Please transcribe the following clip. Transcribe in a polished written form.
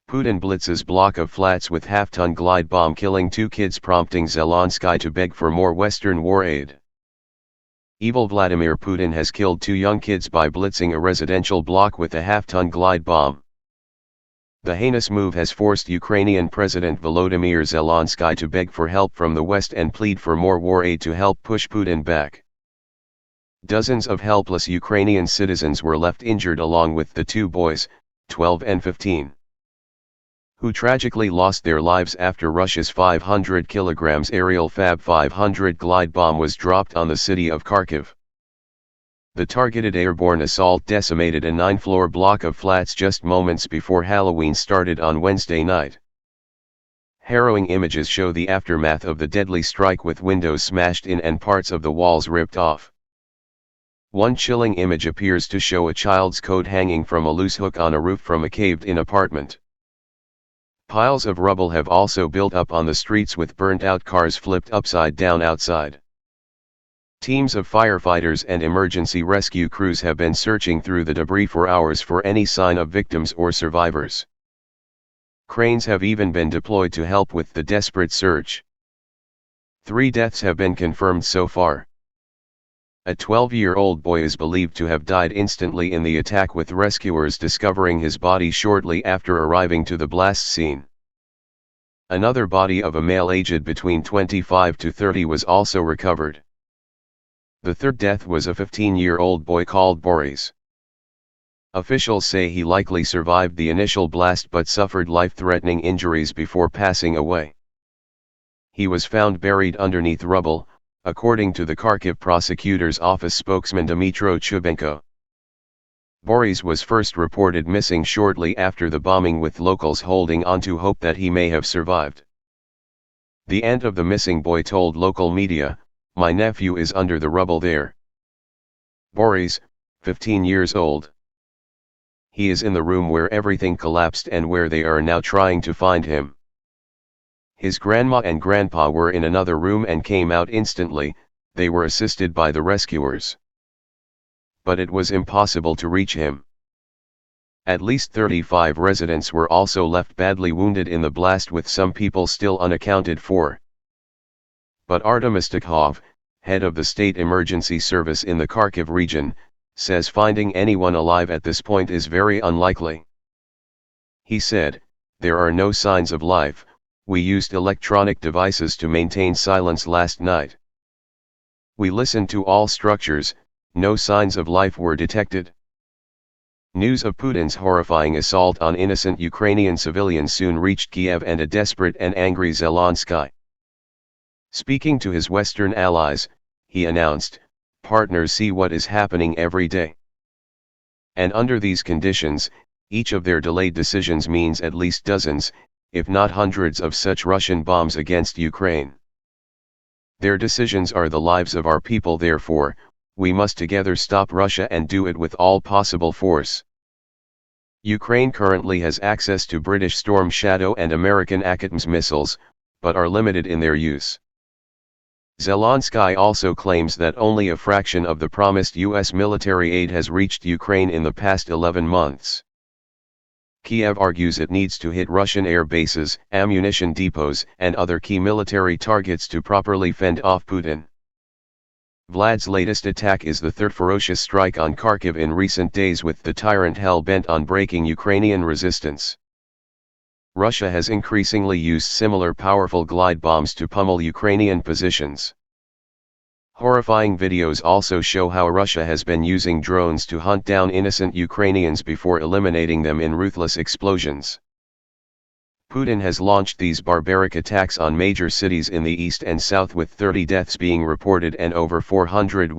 Putin blitzes block of flats with half-ton glide bomb killing 2 kids, prompting Zelensky to beg for more Western war aid. Evil Vladimir Putin has killed 2 young kids by blitzing a residential block with a half-ton glide bomb. The heinous move has forced Ukrainian President Volodymyr Zelensky to beg for help from the West and plead for more war aid to help push Putin back. Dozens of helpless Ukrainian citizens were left injured along with the 2 boys, 12 and 15, who tragically lost their lives after Russia's 500 kg aerial Fab 500 glide bomb was dropped on the city of Kharkiv. The targeted airborne assault decimated a 9-floor block of flats just moments before Halloween started on Wednesday night. Harrowing images show the aftermath of the deadly strike, with windows smashed in and parts of the walls ripped off. One chilling image appears to show a child's coat hanging from a loose hook on a roof from a caved-in apartment. Piles of rubble have also built up on the streets, with burnt-out cars flipped upside down outside. Teams of firefighters and emergency rescue crews have been searching through the debris for hours for any sign of victims or survivors. Cranes have even been deployed to help with the desperate search. 3 deaths have been confirmed so far. A 12-year-old boy is believed to have died instantly in the attack, with rescuers discovering his body shortly after arriving to the blast scene. Another body of a male aged between 25 to 30 was also recovered. The third death was a 15-year-old boy called Boris. Officials say he likely survived the initial blast but suffered life-threatening injuries before passing away. He was found buried underneath rubble, according to the Kharkiv prosecutor's office spokesman Dmytro Chubenko. Boris was first reported missing shortly after the bombing, with locals holding on to hope that he may have survived. The aunt of the missing boy told local media, "My nephew is under the rubble there. Boris, 15 years old. He is in the room where everything collapsed and where they are now trying to find him. His grandma and grandpa were in another room and came out instantly. They were assisted by the rescuers. But it was impossible to reach him." At least 35 residents were also left badly wounded in the blast, with some people still unaccounted for. But Artem Istikhov, head of the State Emergency Service in the Kharkiv region, says finding anyone alive at this point is very unlikely. He said, "There are no signs of life. We used electronic devices to maintain silence last night. We listened to all structures, no signs of life were detected." News of Putin's horrifying assault on innocent Ukrainian civilians soon reached Kiev and a desperate and angry Zelensky. Speaking to his Western allies, he announced, "Partners see what is happening every day. And under these conditions, each of their delayed decisions means at least dozens, if not hundreds of such Russian bombs against Ukraine. Their decisions are the lives of our people, therefore, we must together stop Russia and do it with all possible force." Ukraine currently has access to British Storm Shadow and American ATACMS missiles, but are limited in their use. Zelensky also claims that only a fraction of the promised U.S. military aid has reached Ukraine in the past 11 months. Kiev argues it needs to hit Russian air bases, ammunition depots, and other key military targets to properly fend off Putin. Vlad's latest attack is the third ferocious strike on Kharkiv in recent days, with the tyrant hell-bent on breaking Ukrainian resistance. Russia has increasingly used similar powerful glide bombs to pummel Ukrainian positions. Horrifying videos also show how Russia has been using drones to hunt down innocent Ukrainians before eliminating them in ruthless explosions. Putin has launched these barbaric attacks on major cities in the east and south, with 30 deaths being reported and over 400 wounded.